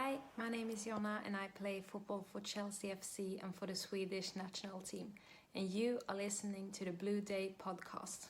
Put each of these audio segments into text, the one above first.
Hi, my name is Jonna and I play football for Chelsea FC and for the Swedish national team. And you are listening to the Blue Day podcast.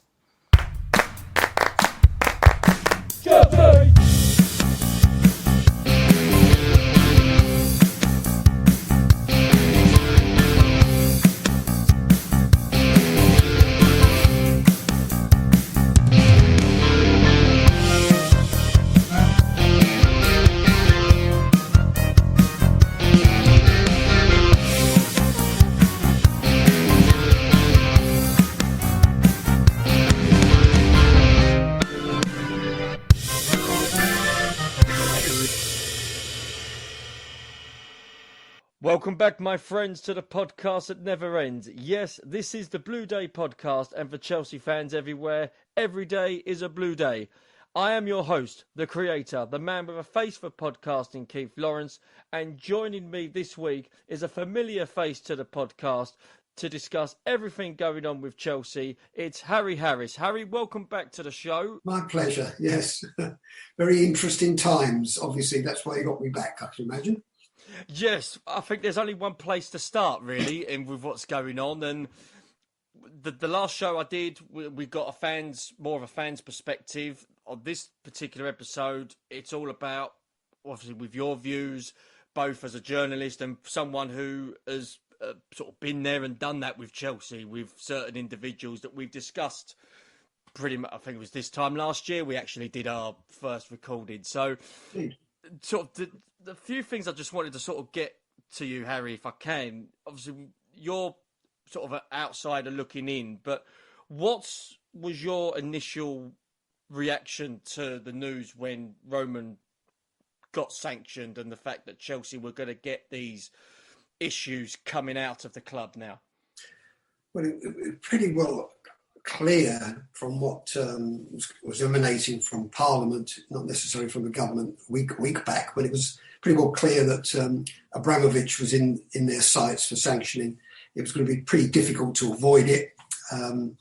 Welcome back, my friends, to the podcast that never ends. Yes, this is the Blue Day podcast, and for Chelsea fans everywhere, every day is a Blue Day. I am your host, the creator, the man with a face for podcasting, Keith Lawrence, and joining me this week is a familiar face to the podcast to discuss everything going on with Chelsea. It's Harry Harris. Harry, welcome back to the show. My pleasure, yes. Very interesting times. Obviously, that's why you got me back, I can imagine. Yes, I think there's only one place to start, really, with what's going on. And the last show I did, we got more of a fan's perspective. On this particular episode, it's all about, obviously, with your views, both as a journalist and someone who has sort of been there and done that with Chelsea, with certain individuals that we've discussed pretty much. I think it was this time last year we actually did our first recording. So, sort of the few things I just wanted to sort of get to you, Harry, if I can. Obviously, you're sort of an outsider looking in, but what was your initial reaction to the news when Roman got sanctioned and the fact that Chelsea were going to get these issues coming out of the club now? Well, it was pretty well clear from what was emanating from Parliament, not necessarily from the government, a week back, but it was pretty well clear that Abramovich was in their sights for sanctioning. It was going to be pretty difficult to avoid it, and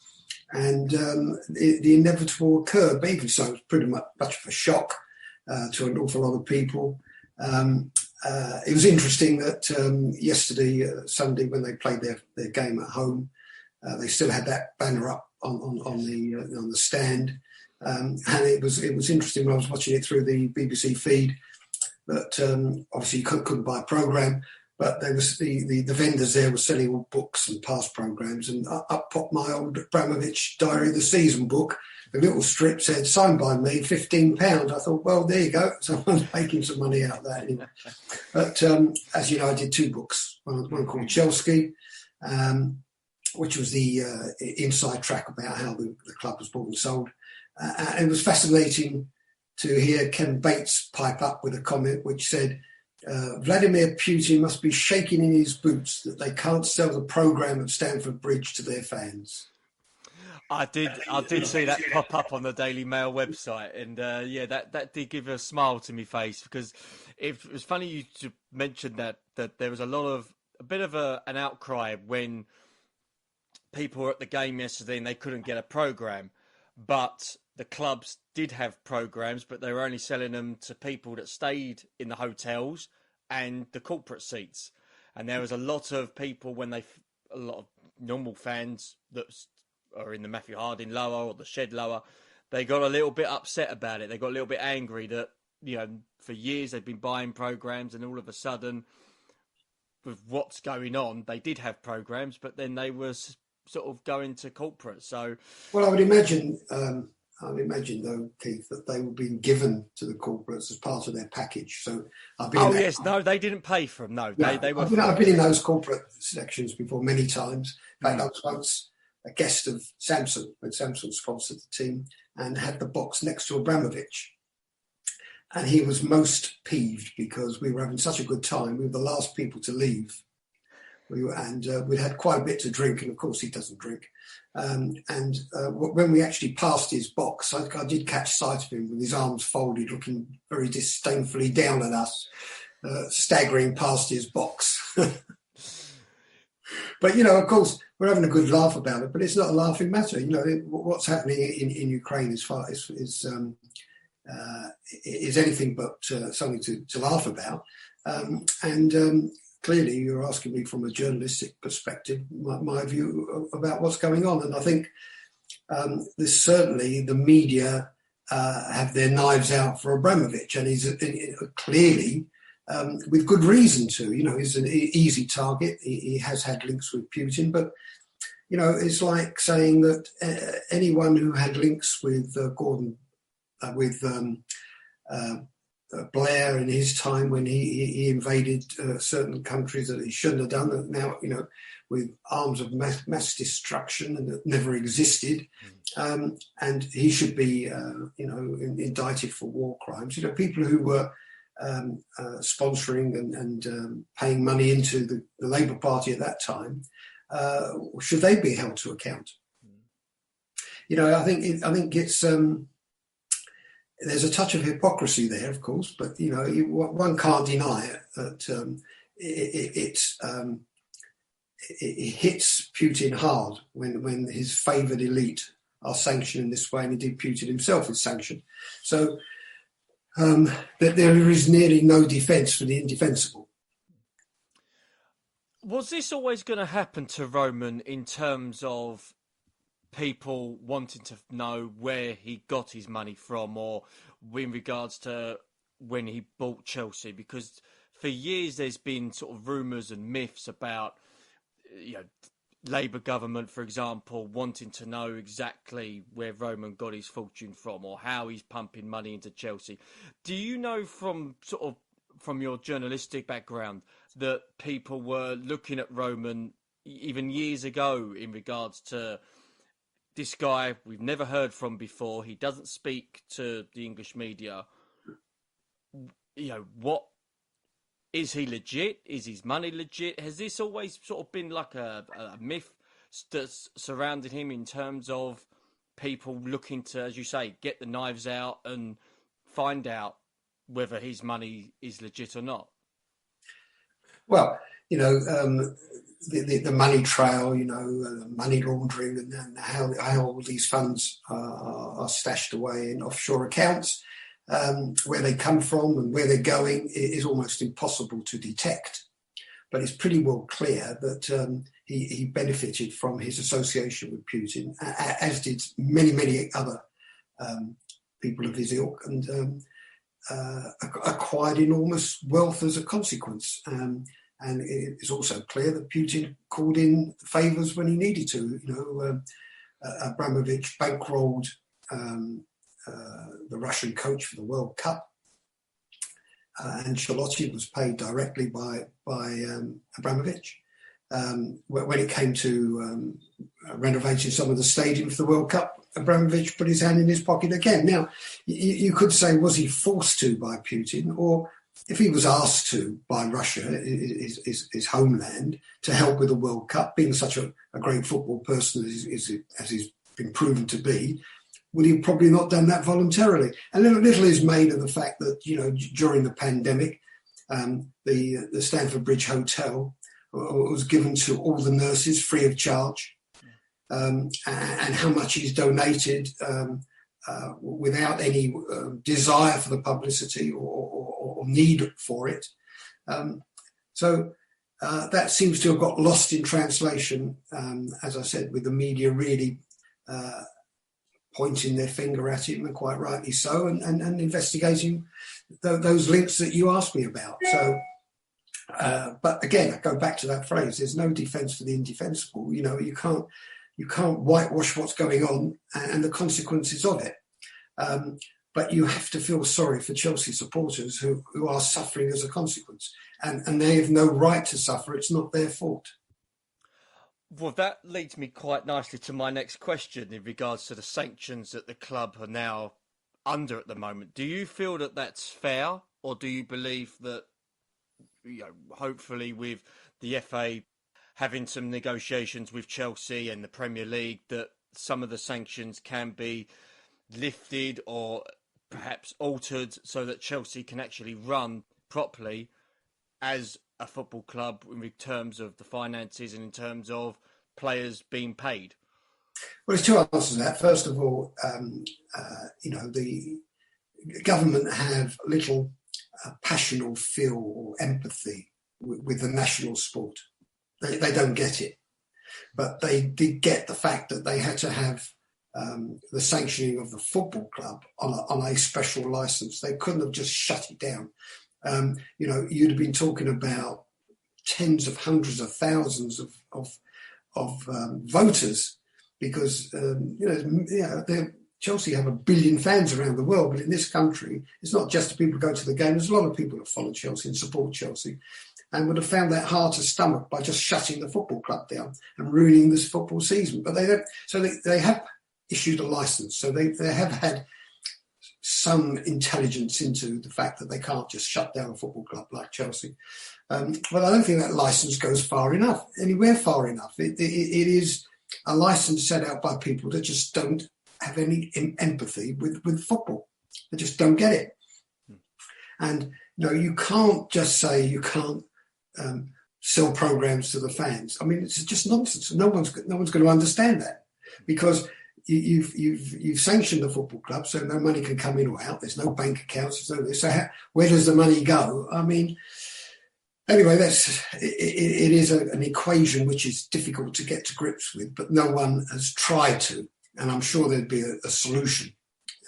the inevitable occurred. But even so, it was pretty much of a shock to an awful lot of people. It was interesting that yesterday, Sunday, when they played their game at home, they still had that banner up on the stand, and it was interesting when I was watching it through the BBC feed. But obviously you couldn't buy a programme, but there was the vendors there were selling all books and past programmes, and up popped my old Abramovich Diary of the Season book. The little strip said, signed by me, £15. I thought, well, there you go. Someone's making some money out of that anyway. But as you know, I did two books, one called Chelsea, which was the inside track about how the club was bought and sold. And it was fascinating to hear Ken Bates pipe up with a comment which said, Vladimir Putin must be shaking in his boots that they can't sell the programme at Stamford Bridge to their fans. I did see that pop up on the Daily Mail website, and that did give a smile to my face, because it was funny you mentioned that there was a bit of an outcry when people were at the game yesterday and they couldn't get a programme, but the clubs did have programmes, but they were only selling them to people that stayed in the hotels and the corporate seats. And there was a lot of people a lot of normal fans that are in the Matthew Harding lower or the Shed lower, they got a little bit upset about it. They got a little bit angry that, for years they've been buying programmes, and all of a sudden, with what's going on, they did have programmes, but then they were sort of going to corporate. So, well, I would imagine though, Keith, that they were being given to the corporates as part of their package. So, they didn't pay for them. No, they were. I've been in those corporate sections before many times. In fact, I was once a guest of Samsung when Samsung sponsored the team and had the box next to Abramovich. And he was most peeved because we were having such a good time. We were the last people to leave. We'd had quite a bit to drink, and of course he doesn't drink. When we actually passed his box, I did catch sight of him with his arms folded, looking very disdainfully down at us, staggering past his box. But, of course, we're having a good laugh about it, but it's not a laughing matter. What's happening in Ukraine is is anything but something to laugh about. Clearly, you're asking me from a journalistic perspective my view about what's going on, and I think there's certainly the media have their knives out for Abramovich, and he's clearly with good reason to. He's an easy target. He has had links with Putin, but it's like saying that anyone who had links with Gordon, with Blair in his time when he invaded certain countries that he shouldn't have done, that now, with arms of mass destruction and that never existed, and he should be, indicted for war crimes. People who were sponsoring and paying money into the Labour Party at that time, should they be held to account? I think it's there's a touch of hypocrisy there, of course, but one can't deny it, that it hits Putin hard when his favoured elite are sanctioned in this way, and indeed Putin himself is sanctioned. So that there is nearly no defence for the indefensible. Was this always going to happen to Roman in terms of people wanting to know where he got his money from, or in regards to when he bought Chelsea? Because for years there's been sort of rumours and myths about, Labour government, for example, wanting to know exactly where Roman got his fortune from or how he's pumping money into Chelsea. Do you know from your journalistic background that people were looking at Roman even years ago in regards to this guy we've never heard from before, he doesn't speak to the English media, what is he legit? Is his money legit? Has this always sort of been like a myth that's surrounded him in terms of people looking to, as you say, get the knives out and find out whether his money is legit or not? Well, the money trail, money laundering, and how all these funds are stashed away in offshore accounts, where they come from and where they're going is almost impossible to detect. But it's pretty well clear that he benefited from his association with Putin, as did many other people of his ilk, and acquired enormous wealth as a consequence. And it's also clear that Putin called in favours when he needed to. Abramovich bankrolled the Russian coach for the World Cup. Ancelotti was paid directly by Abramovich. When it came to renovating some of the stadium for the World Cup, Abramovich put his hand in his pocket again. Now, you could say, was he forced to by Putin, or if he was asked to by Russia, his homeland, to help with the World Cup, being such a great football person as he's been proven to be, would he probably not done that voluntarily? And little is made of the fact that, during the pandemic, the Stamford Bridge Hotel was given to all the nurses free of charge, and how much he's donated without any desire for the publicity or need for it. So that seems to have got lost in translation, as I said, with the media really pointing their finger at him, and quite rightly so, and investigating those links that you asked me about. So, but again, I go back to that phrase: "There's no defence for the indefensible." You can't whitewash what's going on and the consequences of it. But you have to feel sorry for Chelsea supporters who are suffering as a consequence, and they have no right to suffer. It's not their fault. Well, that leads me quite nicely to my next question in regards to the sanctions that the club are now under at the moment. Do you feel that that's fair, or do you believe that, hopefully with the FA having some negotiations with Chelsea and the Premier League, that some of the sanctions can be lifted or perhaps altered so that Chelsea can actually run properly as a football club in terms of the finances and in terms of players being paid? Well, there's two answers to that. First of all, government have little passion or feel or empathy with the national sport. They don't get it. But they did get the fact that they had to have the sanctioning of the football club on a special license. They couldn't have just shut it down. You'd have been talking about tens of hundreds of thousands of voters because, Chelsea have 1 billion fans around the world, but in this country, it's not just the people who go to the game. There's a lot of people that follow Chelsea and support Chelsea and would have found that hard to stomach by just shutting the football club down and ruining this football season. But they don't. So they have issued a license. So they have had some intelligence into the fact that they can't just shut down a football club like Chelsea. But I don't think that license goes anywhere far enough. It is a license set out by people that just don't have any empathy with football. They just don't get it. And you can't just say you can't sell programs to the fans. I mean, it's just nonsense. No one's going to understand that because you've sanctioned the football club, so no money can come in or out. There's no bank accounts. So where does the money go? I mean, anyway, it is an equation which is difficult to get to grips with, but no one has tried to. And I'm sure there'd be a solution.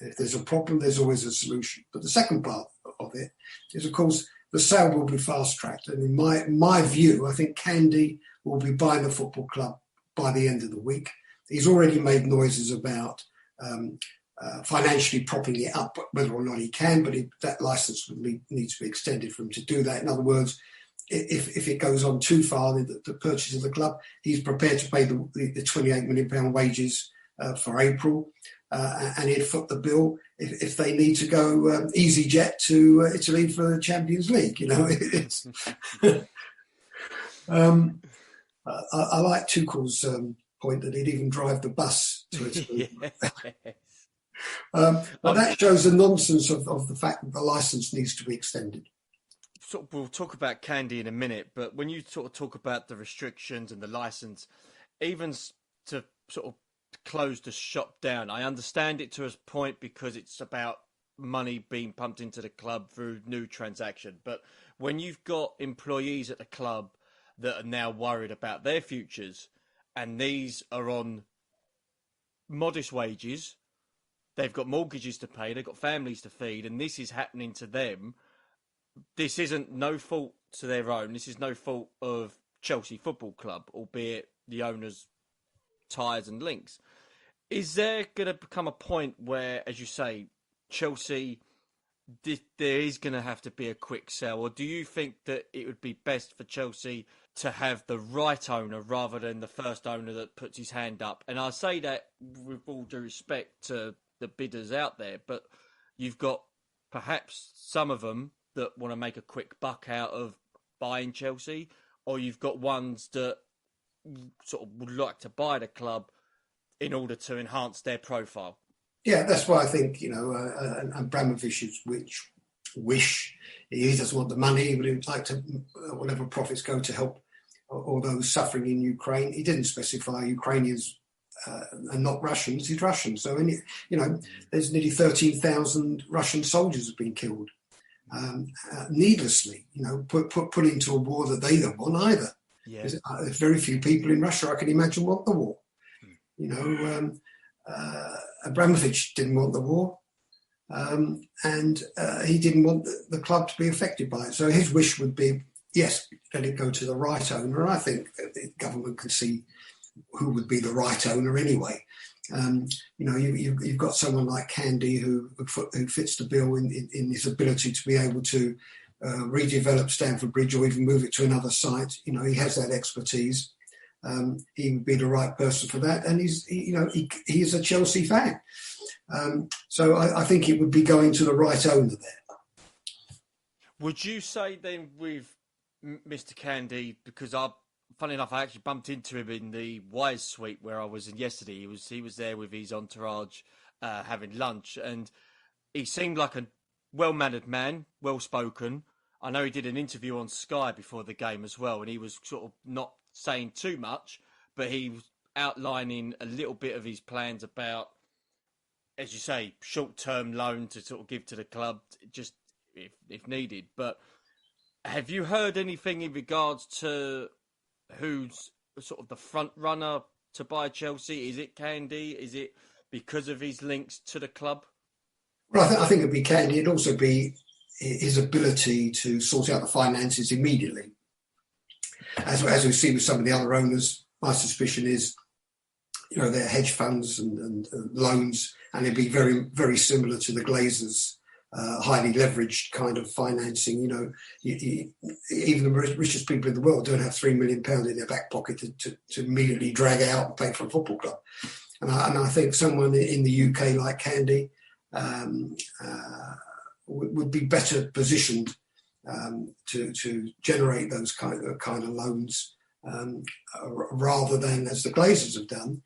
If there's a problem, there's always a solution. But the second part of it is, of course, the sale will be fast-tracked. And in my view, I think Candy will be buying the football club by the end of the week. He's already made noises about financially propping it up, whether or not he can, but that licence would need to be extended for him to do that. In other words, if it goes on too far, the purchase of the club, he's prepared to pay the £28 million wages for April, and he'd foot the bill if they need to go EasyJet to Italy for the Champions League. I like Tuchel's point that he'd even drive the bus to Italy. But that shows the nonsense of the fact that the licence needs to be extended. So we'll talk about Candy in a minute, but when you sort of talk about the restrictions and the licence, even to sort of close the shop down, I understand it to a point because it's about money being pumped into the club through new transaction. But when you've got employees at the club that are now worried about their futures, and these are on modest wages, they've got mortgages to pay, they've got families to feed, and this is happening to them. This isn't no fault to their own. This is no fault of Chelsea Football Club, albeit the owner's ties and links. Is there going to become a point where, as you say, Chelsea, there is going to have to be a quick sell? Or do you think that it would be best for Chelsea to have the right owner rather than the first owner that puts his hand up? And I say that with all due respect to the bidders out there, but you've got perhaps some of them that want to make a quick buck out of buying Chelsea, or you've got ones that sort of would like to buy the club in order to enhance their profile. Yeah, that's why I think, Abramovich's wish, he doesn't want the money, but he'd like to, whatever profits go to help all those suffering in Ukraine. He didn't specify Ukrainians and not Russians, he's Russian. So, there's nearly 13,000 Russian soldiers have been killed needlessly, put into a war that they don't want either. Yeah. There's very few people in Russia I can imagine want the war. Abramovich didn't want the war, and he didn't want the club to be affected by it. So his wish would be, yes, let it go to the right owner. And I think the government can see who would be the right owner anyway. You've got someone like Candy who fits the bill in his ability to be able to redevelop Stamford Bridge or even move it to another site. He has that expertise. He would be the right person for that, and he is a Chelsea fan. So I think it would be going to the right owner there. Would you say then with Mr. Candy, because funny enough, I actually bumped into him in the Wise Suite where I was in yesterday. He was there with his entourage having lunch, and he seemed like a well-mannered man, well-spoken. I know he did an interview on Sky before the game as well, and he was sort of not saying too much, but he was outlining a little bit of his plans about as you say, short-term loan to sort of give to the club, just if needed. But have you heard anything in regards to who's sort of the front runner to buy Chelsea? Is it Candy? Is it because of his links to the club? Well, I think it'd be Candy. It'd also be his ability to sort out the finances immediately. As we see with some of the other owners, my suspicion is, they're hedge funds and loans, and it'd be very, very similar to the Glazers, highly leveraged kind of financing. Even the richest people in the world don't have £3 million in their back pocket to immediately drag out and pay for a football club. And I think someone in the UK like Candy would be better positioned to generate those kind of loans rather than, as the Glazers have done,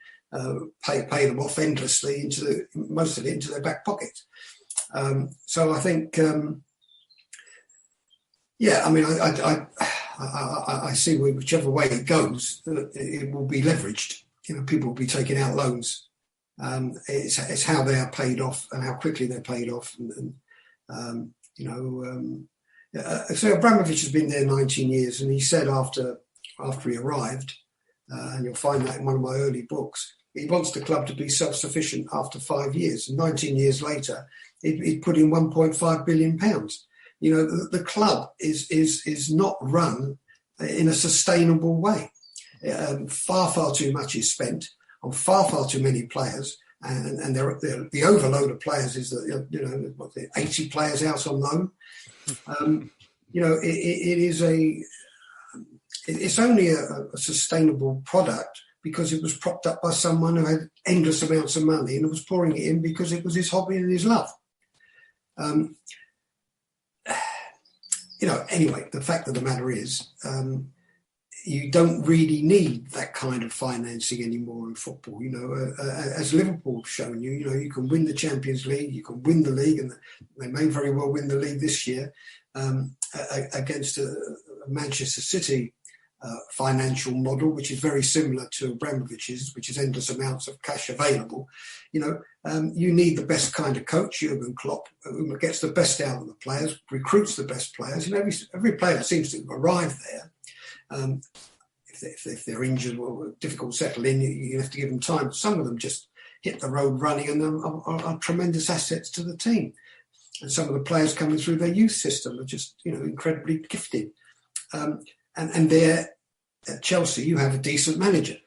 pay them off endlessly most of it into their back pocket. So I think, I see whichever way it goes, it will be leveraged. People will be taking out loans. It's how they are paid off and how quickly they're paid off. So Abramovich has been there 19 years, and he said after he arrived, and you'll find that in one of my early books, he wants the club to be self-sufficient after 5 years. And 19 years later, he'd put in £1.5 billion. The club is not run in a sustainable way. Far too much is spent on far too many players, and the overload of players is that 80 players out on loan. It's only a sustainable product because it was propped up by someone who had endless amounts of money and was pouring it in because it was his hobby and his love. Anyway, the fact of the matter is, you don't really need that kind of financing anymore in football. As Liverpool have shown you can win the Champions League, you can win the league, and they may very well win the league this year against a Manchester City financial model, which is very similar to Abramovich's, which is endless amounts of cash available. You need the best kind of coach, Jurgen Klopp, who gets the best out of the players, recruits the best players. Every player seems to arrive there. If they're injured or difficult to settle in, you have to give them time. Some of them just hit the road running and are tremendous assets to the team. And some of the players coming through their youth system are just, incredibly gifted. And there at Chelsea, you have a decent manager.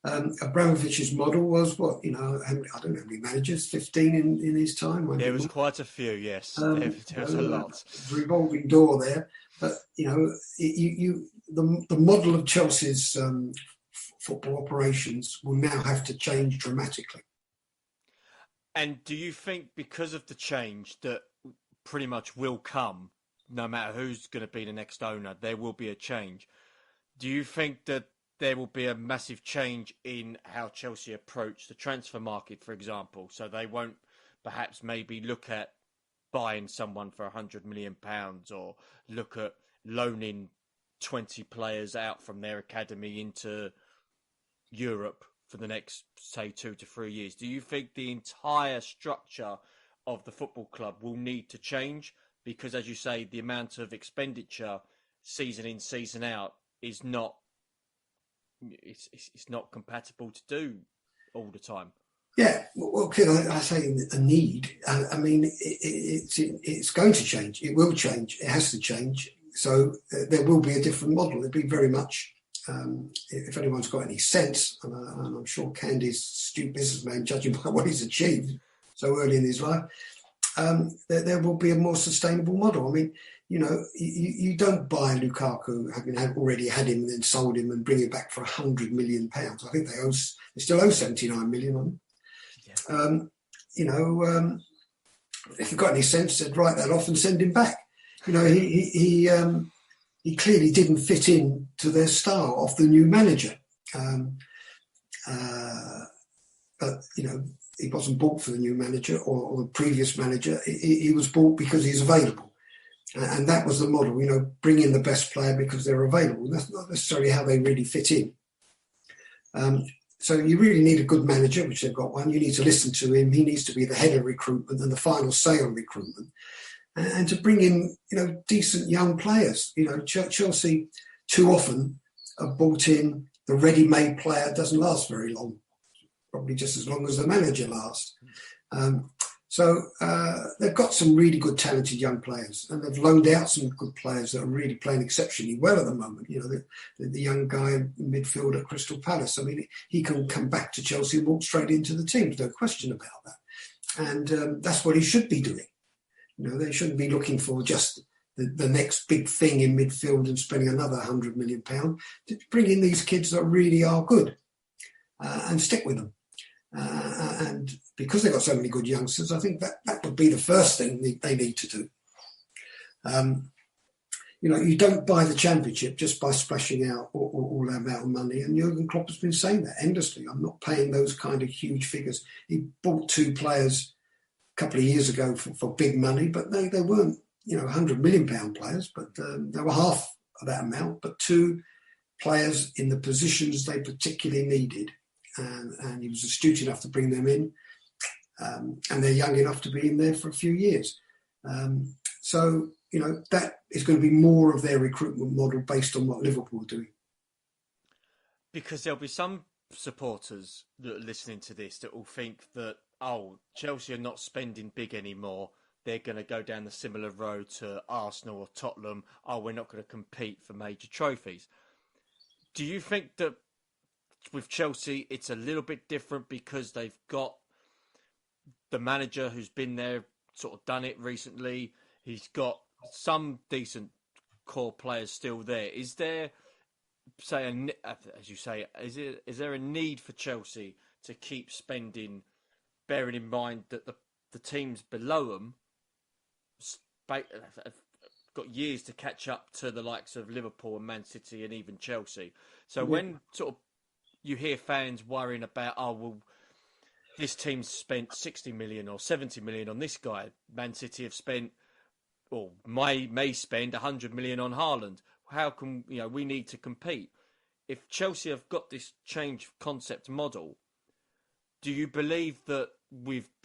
Abramovich's model was what, I don't know how many managers, 15 in his time. There was quite a few, yes. There was a lot. Revolving door there. But, the model of Chelsea's football operations will now have to change dramatically. And do you think because of the change that pretty much will come, no matter who's going to be the next owner, there will be a change? Do you think that there will be a massive change in how Chelsea approach the transfer market, for example? So they won't perhaps maybe look at buying someone for £100 million or look at loaning 20 players out from their academy into Europe for the next, say, 2 to 3 years. Do you think the entire structure of the football club will need to change? Because, as you say, the amount of expenditure season in, season out is not, it's not compatible to do all the time. Yeah, well, could I say a need? I mean, it's going to change. It will change. It has to change. So there will be a different model. It'll be very much, if anyone's got any sense, and I'm sure Candy's astute businessman, judging by what he's achieved so early in his life, there will be a more sustainable model. I mean, you don't buy Lukaku having already had him and then sold him and bring him back for £100 million. I think they still owe 79 million on him. Yeah. If you've got any sense, they'd write that off and send him back. He clearly didn't fit in to their style of the new manager. But he wasn't bought for the new manager or the previous manager. He was bought because he's available. And that was the model, bring in the best player because they're available. That's not necessarily how they really fit in. So you really need a good manager, which they've got one. You need to listen to him. He needs to be the head of recruitment and the final say on recruitment, and to bring in, decent young players. Chelsea too often have brought in the ready-made player. Doesn't last very long, probably just as long as the manager lasts. So they've got some really good, talented young players, and they've loaned out some good players that are really playing exceptionally well at the moment. The young guy in midfield at Crystal Palace. I mean, he can come back to Chelsea and walk straight into the team. There's no question about that. And that's what he should be doing. They shouldn't be looking for just the next big thing in midfield and spending another £100 million. To bring in these kids that really are good and stick with them. And because they've got so many good youngsters, I think that would be the first thing they need to do. You don't buy the championship just by splashing out all that amount of money. And Jurgen Klopp has been saying that endlessly. I'm not paying those kind of huge figures. He bought 2 players a couple of years ago for big money, but they weren't, £100 million players, but they were half of that amount, but 2 players in the positions they particularly needed. And he was astute enough to bring them in, and they're young enough to be in there for a few years. So that is going to be more of their recruitment model based on what Liverpool are doing. Because there'll be some supporters that are listening to this that will think that, Chelsea are not spending big anymore. They're going to go down the similar road to Arsenal or Tottenham. We're not going to compete for major trophies. Do you think that with Chelsea, it's a little bit different because they've got the manager who's been there, sort of done it recently? He's got some decent core players still there. Is there, as you say, is there a need for Chelsea to keep spending, bearing in mind that the teams below them have got years to catch up to the likes of Liverpool and Man City and even Chelsea? So when sort of you hear fans worrying about, this team's spent 60 million or 70 million on this guy. Man City have spent, or may spend 100 million on Haaland. How can, we need to compete? If Chelsea have got this change concept model, do you believe that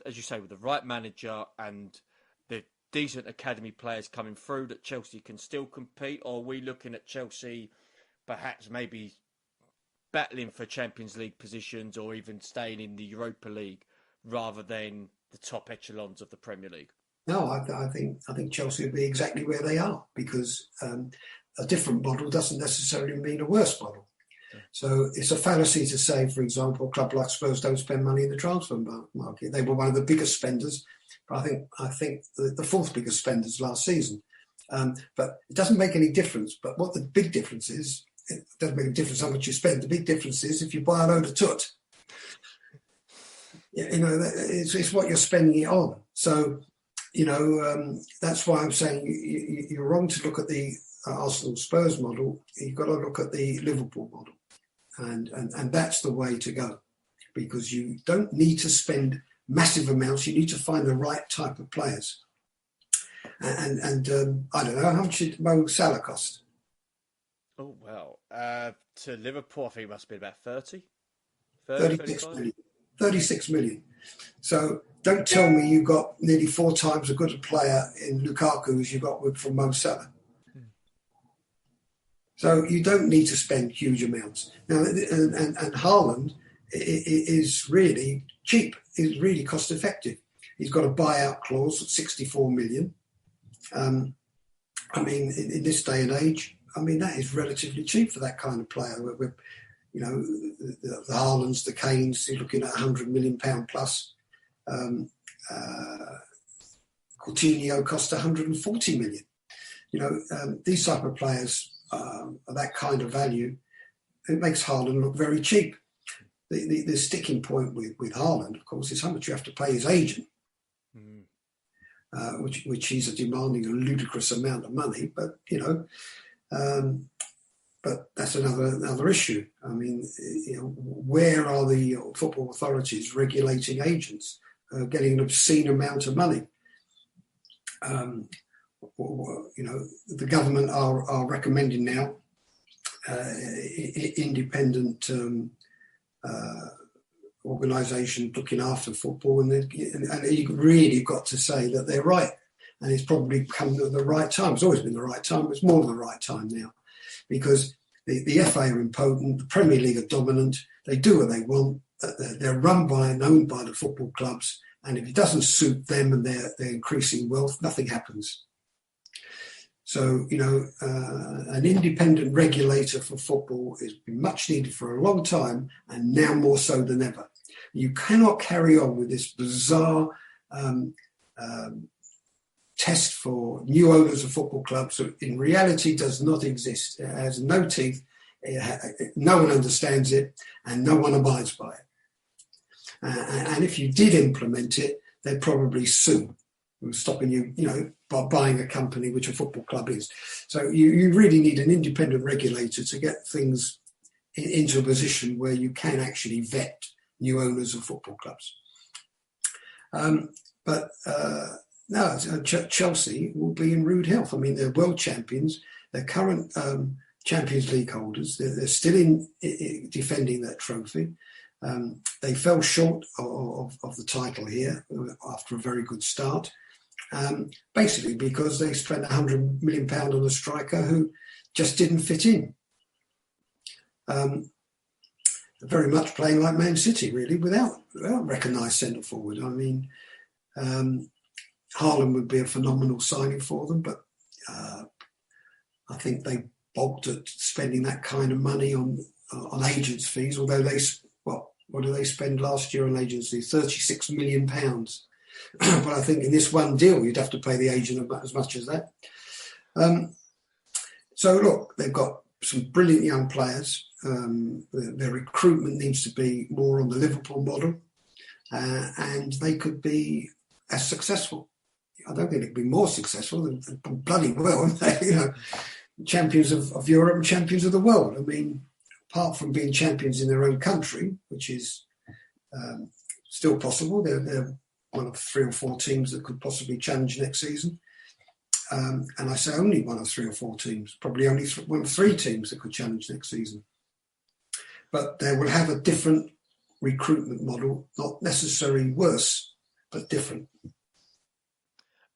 as you say, with the right manager and the decent academy players coming through, that Chelsea can still compete? Or are we looking at Chelsea perhaps maybe battling for Champions League positions or even staying in the Europa League rather than the top echelons of the Premier League? No, I think Chelsea will be exactly where they are, because a different model doesn't necessarily mean a worse model. Yeah. So it's a fallacy to say, for example, a club like Spurs don't spend money in the transfer market. They were one of the biggest spenders, but I think the 4th biggest spenders last season. But it doesn't make any difference. But what the big difference is, it doesn't make a difference how much you spend. The big difference is if you buy a load of tut, it's what you're spending it on. So, that's why I'm saying you're wrong to look at the Arsenal Spurs model. You've got to look at the Liverpool model. And that's the way to go, because you don't need to spend massive amounts. You need to find the right type of players. And I don't know, how much did Mo Salah cost? Oh, well, to Liverpool, I think it must be about 30. 36 million. So don't tell me you got nearly 4 times a good player in Lukaku as you got from Mo Salah. So you don't need to spend huge amounts. Now, and Haaland is really cheap, is really cost effective. He's got a buyout clause of 64 million. In this day and age, that is relatively cheap for that kind of player. The Haalands, the Kanes, you're looking at £100 million plus. Coutinho cost 140 million. These type of players of that kind of value, it makes Haaland look very cheap. The sticking point with Haaland, of course, is how much you have to pay his agent, which he's demanding a ludicrous amount of money. But but that's another issue. Where are the football authorities regulating agents getting an obscene amount of money? The government are recommending now independent organisation looking after football, and you really got to say that they're right. And it's probably come at the right time. It's always been the right time. It's more than the right time now, because the FA are impotent, the Premier League are dominant. They do what they want. They're run by and owned by the football clubs. And if it doesn't suit them and their increasing wealth, nothing happens. So, an independent regulator for football has been much needed for a long time, and now more so than ever. You cannot carry on with this bizarre test for new owners of football clubs that in reality does not exist. It has no teeth, no one understands it, and no one abides by it. And if you did implement it, they'd probably sue, stopping you, by buying a company, which a football club is. So you really need an independent regulator to get things into a position where you can actually vet new owners of football clubs. No, Chelsea will be in rude health. I mean, they're world champions. They're current Champions League holders. They're still defending that trophy. They fell short of the title here after a very good start, basically because they spent £100 million on a striker who just didn't fit in. Very much playing like Man City, really, without recognised centre forward. I mean, Haaland would be a phenomenal signing for them, but I think they balked at spending that kind of money on agents' fees, although what did they spend last year on agents' fees? £36 million. But I think in this one deal, you'd have to pay the agent as much as that. So look, they've got some brilliant young players. Their recruitment needs to be more on the Liverpool model, and they could be as successful. I don't think it could be more successful than bloody well, champions of Europe and champions of the world. I mean, apart from being champions in their own country, which is still possible, they're one of 3 or 4 teams that could possibly challenge next season. And I say only one of 3 or 4 teams, probably only one of 3 teams that could challenge next season. But they will have a different recruitment model, not necessarily worse, but different.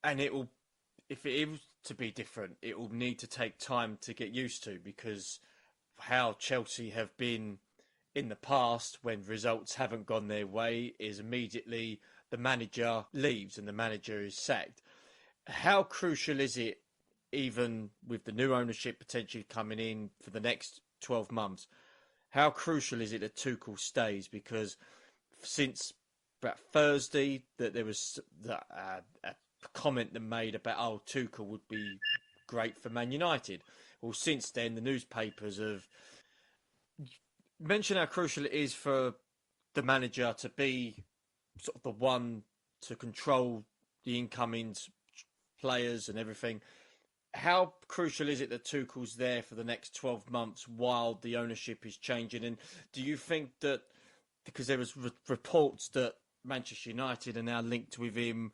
And if it is to be different, it will need to take time to get used to, because how Chelsea have been in the past when results haven't gone their way is immediately the manager leaves and the manager is sacked. How crucial is it, even with the new ownership potentially coming in for the next 12 months, how crucial is it that Tuchel stays? Because since about Thursday that there was a comment that made about, Tuchel would be great for Man United. Well, since then, the newspapers have mentioned how crucial it is for the manager to be sort of the one to control the incoming players and everything. How crucial is it that Tuchel's there for the next 12 months while the ownership is changing? And do you think that, because there was reports that Manchester United are now linked with him,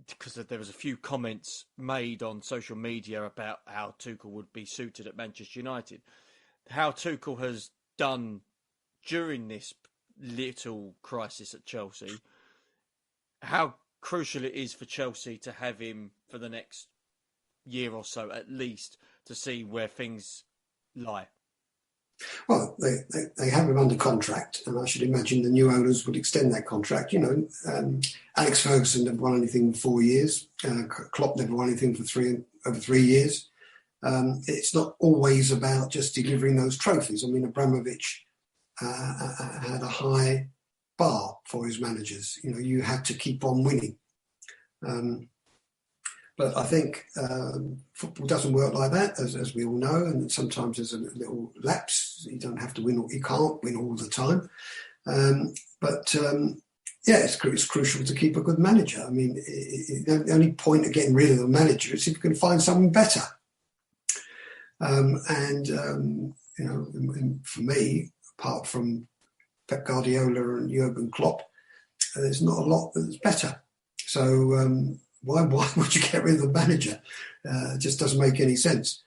because there was a few comments made on social media about how Tuchel would be suited at Manchester United, how Tuchel has done during this little crisis at Chelsea, how crucial it is for Chelsea to have him for the next year or so at least, to see where things lie? Well, they have him under contract, and I should imagine the new owners would extend that contract. Alex Ferguson never won anything for 4 years. Klopp never won anything for over 3 years. It's not always about just delivering those trophies. I mean, Abramovich had a high bar for his managers. You had to keep on winning. But I think football doesn't work like that, as we all know, and sometimes there's a little lapse. You don't have to win, you can't win all the time. It's crucial to keep a good manager. I mean, the only point of getting rid of the manager is if you can find someone better. For me, apart from Pep Guardiola and Jurgen Klopp, there's not a lot that's better. So why would you get rid of the manager? It just doesn't make any sense.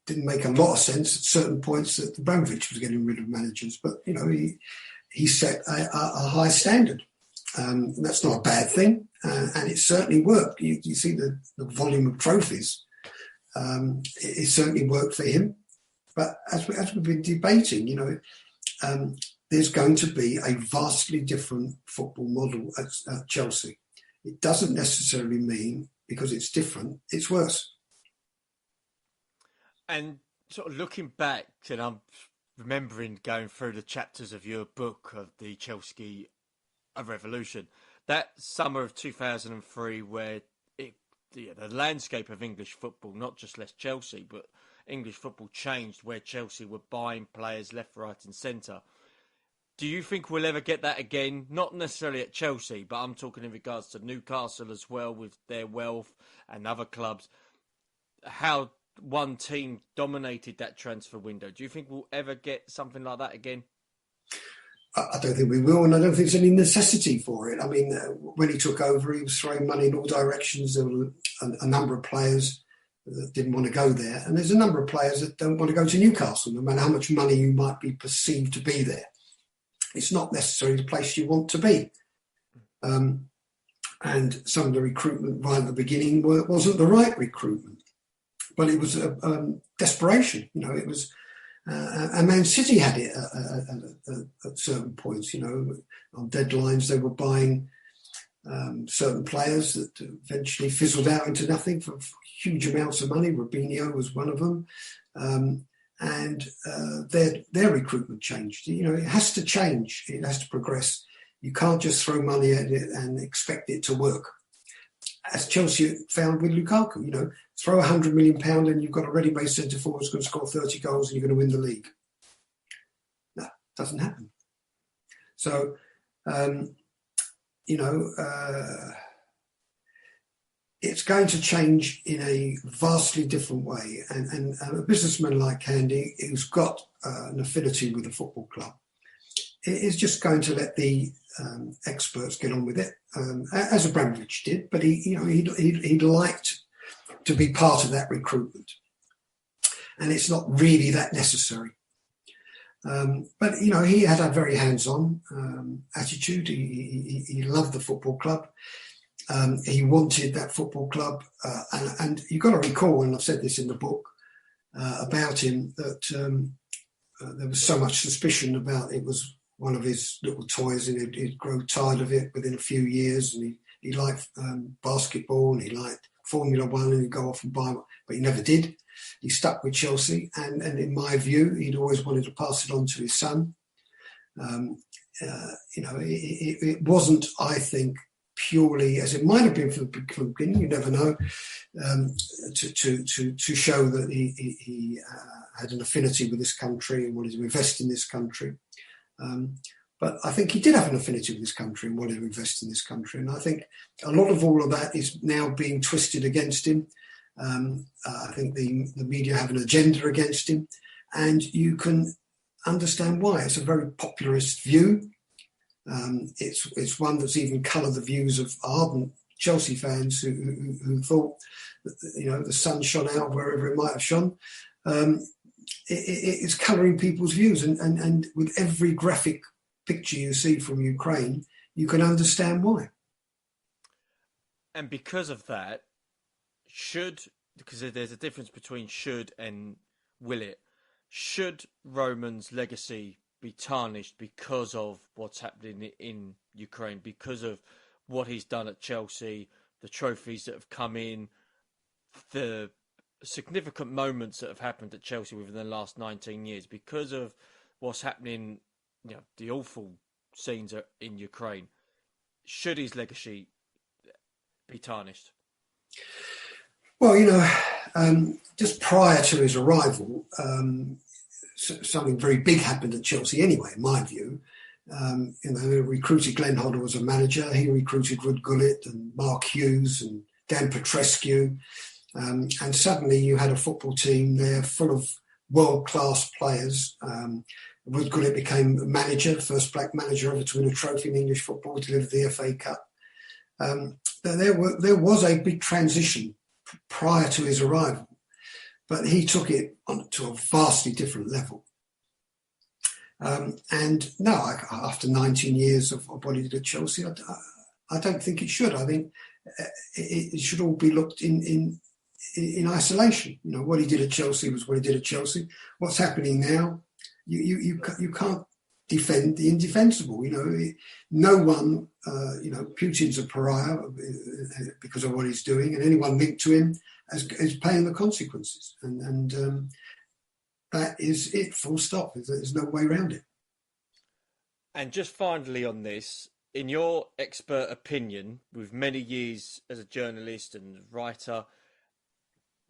didn't make a lot of sense at certain points that Abramovich was getting rid of managers. But, he set a high standard. That's not a bad thing. And it certainly worked. You see the volume of trophies. It certainly worked for him. But as we've been debating, there's going to be a vastly different football model at Chelsea. It doesn't necessarily mean because it's different, it's worse. And sort of looking back, and I'm remembering going through the chapters of your book of the Chelsea Revolution, that summer of 2003 where the landscape of English football, not just less Chelsea, but English football changed, where Chelsea were buying players left, right and centre. Do you think we'll ever get that again? Not necessarily at Chelsea, but I'm talking in regards to Newcastle as well, with their wealth and other clubs. How one team dominated that transfer window. Do you think we'll ever get something like that again? I don't think we will, and I don't think there's any necessity for it. I mean, when he took over, he was throwing money in all directions. There were a number of players that didn't want to go there, and there's a number of players that don't want to go to Newcastle, no matter how much money you might be perceived to be there. It's not necessarily the place you want to be. And some of the recruitment right at the beginning wasn't the right recruitment, but it was desperation. It was. And Man City had it at certain points, on deadlines. They were buying certain players that eventually fizzled out into nothing for huge amounts of money. Robinho was one of them. And their recruitment changed. It has to change. It has to progress. You can't just throw money at it and expect it to work. As Chelsea found with Lukaku, throw £100 million and you've got a ready-made centre forward who's going to score 30 goals and you're going to win the league. No, doesn't happen. So, it's going to change in a vastly different way. And a businessman like Andy, who's got an affinity with the football club, is just going to let the experts get on with it, as Abramovich did. But he'd liked to be part of that recruitment, and it's not really that necessary. But he had a very hands-on attitude. He loved the football club. He wanted that football club, and you've got to recall, and I've said this in the book about him, that there was so much suspicion about it was one of his little toys, and he'd grow tired of it within a few years. And he liked basketball, and he liked Formula One, and he'd go off and buy one, but he never did. He stuck with Chelsea, and in my view, he'd always wanted to pass it on to his son. It wasn't, I think, purely, as it might have been from the beginning, you never know, to show that he had an affinity with this country and wanted to invest in this country. But I think he did have an affinity with this country and wanted to invest in this country. And I think a lot of all of that is now being twisted against him. I think the media have an agenda against him, and you can understand why. It's a very popularist view. It's one that's even coloured the views of ardent Chelsea fans who thought that, the sun shone out wherever it might have shone. It's colouring people's views, and with every graphic picture you see from Ukraine, you can understand why. And because of that, because there's a difference between should and will it, should Roman's legacy be tarnished because of what's happening in Ukraine, because of what he's done at Chelsea, the trophies that have come in, the significant moments that have happened at Chelsea within the last 19 years, because of what's happening, the awful scenes in Ukraine? Should his legacy be tarnished? Well, just prior to his arrival, something very big happened at Chelsea anyway, in my view. He recruited Glenn Hoddle as a manager. He recruited Ruud Gullit and Mark Hughes and Dan Petrescu. And suddenly you had a football team there full of world-class players. Ruud Gullit became manager, the first black manager ever to win a trophy in English football, delivered the FA Cup. There was a big transition prior to his arrival. but he took it on to a vastly different level. And no, after 19 years of what he did at Chelsea, I don't think it should. I think it should all be looked in isolation. You know, what he did at Chelsea was what he did at Chelsea. What's happening now, you can't defend the indefensible. You know, no one, Putin's a pariah because of what he's doing, and anyone linked to him is paying the consequences. And that is it, full stop. There's no way around it. And just finally on this, in your expert opinion, with many years as a journalist and writer,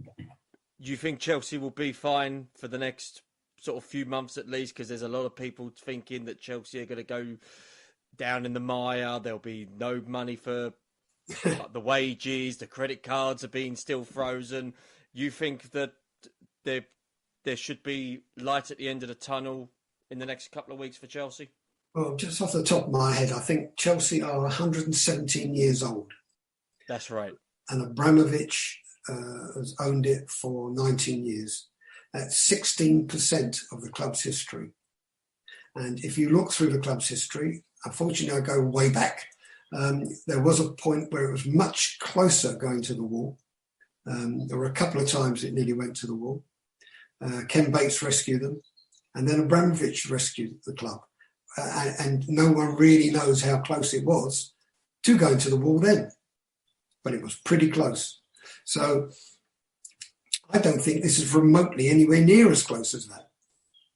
do you think Chelsea will be fine for the next sort of few months at least? Because there's a lot of people thinking that Chelsea are going to go down in the mire. There'll be no money for the wages. The credit cards are being still frozen. You think that there should be light at the end of the tunnel in the next couple of weeks for Chelsea? Well, just off the top of my head, I think Chelsea are 117 years old. That's right. And Abramovich has owned it for 19 years. That's 16% of the club's history. And if you look through the club's history, unfortunately, I go way back. There was a point where it was much closer going to the wall. There were a couple of times it nearly went to the wall. Ken Bates rescued them, and then Abramovich rescued the club. And no one really knows how close it was to going to the wall then. But it was pretty close. So I don't think this is remotely anywhere near as close as that.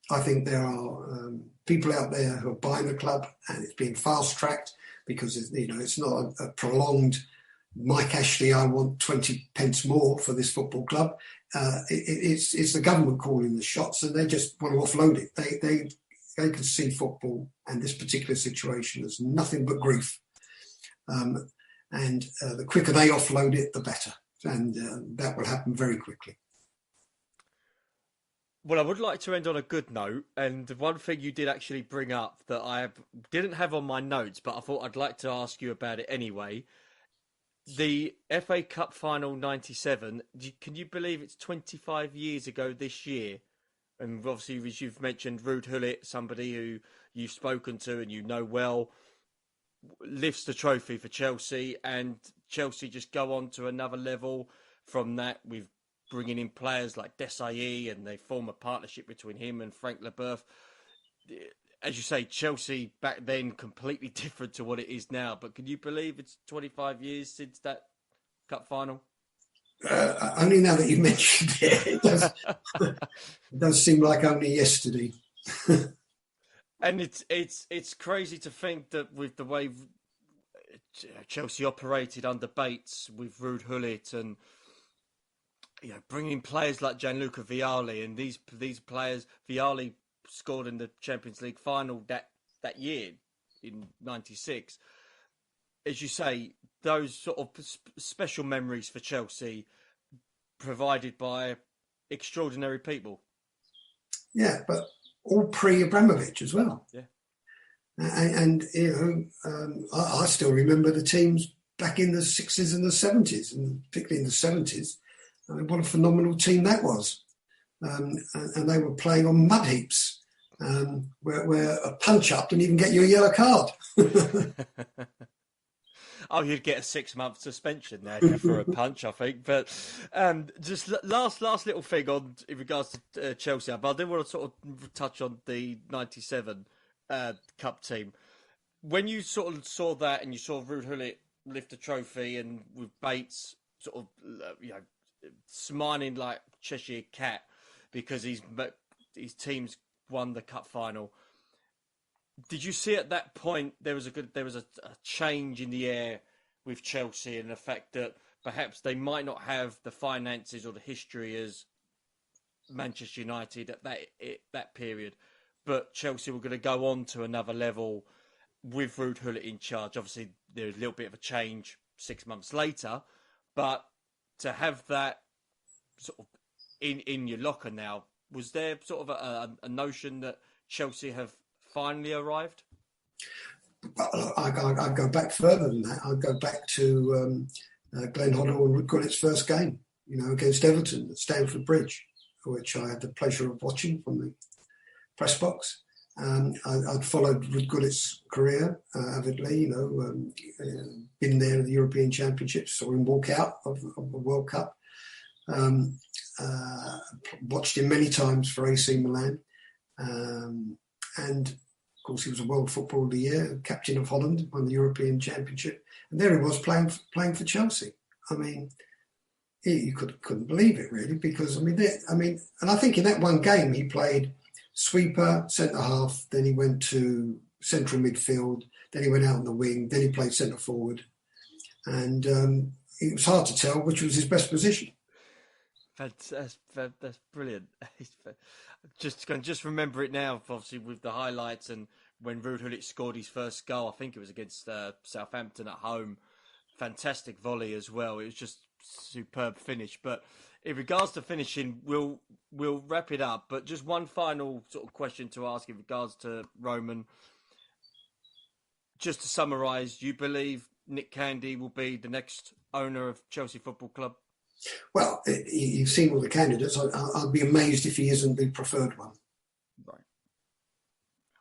I think there are people out there who are buying the club, and it's being fast-tracked because it's not a prolonged, Mike Ashley, I want 20 pence more for this football club. It's the government calling the shots, and they just want to offload it. They can see football and this particular situation as nothing but grief. And the quicker they offload it, the better. And that will happen very quickly. Well, I would like to end on a good note. And one thing you did actually bring up that I didn't have on my notes, but I thought I'd like to ask you about it anyway. The FA Cup final 97, can you believe it's 25 years ago this year? And obviously, as you've mentioned, Ruud Gullit, somebody who you've spoken to and you know well, lifts the trophy for Chelsea, and Chelsea just go on to another level from that with bringing in players like Desailly, and they form a partnership between him and Frank Leboeuf. As you say, Chelsea back then completely different to what it is now. But can you believe it's 25 years since that cup final? Only now that you mentioned it, it does seem like only yesterday. And it's crazy to think that with the way Chelsea operated under Bates with Ruud Gullit, and bringing players like Gianluca Vialli, and these players, Vialli scored in the Champions League final that year in '96. As you say, those sort of special memories for Chelsea provided by extraordinary people. Yeah, but all pre-Abramovich as well. Yeah. And I still remember the teams back in the 60s and the 70s, and particularly in the 70s. I mean, what a phenomenal team that was. And they were playing on mud heaps, where a punch-up didn't even get you a yellow card. Oh, you'd get a 6-month suspension there for a punch, I think. But just last little thing in regards to Chelsea, but I do want to sort of touch on the 97 Cup team. When you sort of saw that, and you saw Ruud Gullit lift the trophy, and with Bates sort of smiling like Cheshire Cat because his team's won the cup final. Did you see at that point there was a change in the air with Chelsea, and the fact that perhaps they might not have the finances or the history as Manchester United at that period, but Chelsea were going to go on to another level with Ruud Gullit in charge? Obviously, there's a little bit of a change 6 months later, but to have that sort of in your locker now, was there sort of a notion that Chelsea have finally arrived? I'd go back further than that. I'd go back to Glenn Hoddle and Ruud Gullit's first game, against Everton at Stamford Bridge. which I had the pleasure of watching from the press box. I'd followed Gullit's career avidly, been there in the European Championships, saw him walk out of the World Cup. Watched him many times for AC Milan. And of course, he was a World Footballer of the Year, captain of Holland, won the European Championship. And there he was playing for Chelsea. I mean, you couldn't believe it, really, because, and I think in that one game he played sweeper, centre-half, then he went to central midfield, then he went out on the wing, then he played centre-forward. And it was hard to tell which was his best position. That's brilliant. Just remember it now, obviously, with the highlights and when Ruud Gullit scored his first goal. I think it was against Southampton at home. Fantastic volley as well. It was just superb finish. But in regards to finishing, we'll wrap it up. But just one final sort of question to ask in regards to Roman. Just to summarise, you believe Nick Candy will be the next owner of Chelsea Football Club? Well, you've seen all the candidates. I'd be amazed if he isn't the preferred one. Right.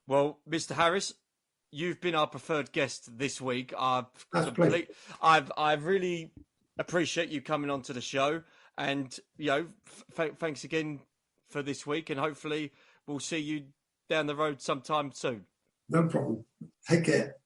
Well, Mr. Harris, you've been our preferred guest this week. I really appreciate you coming onto the show, and thanks again for this week. And hopefully, we'll see you down the road sometime soon. No problem. Take care.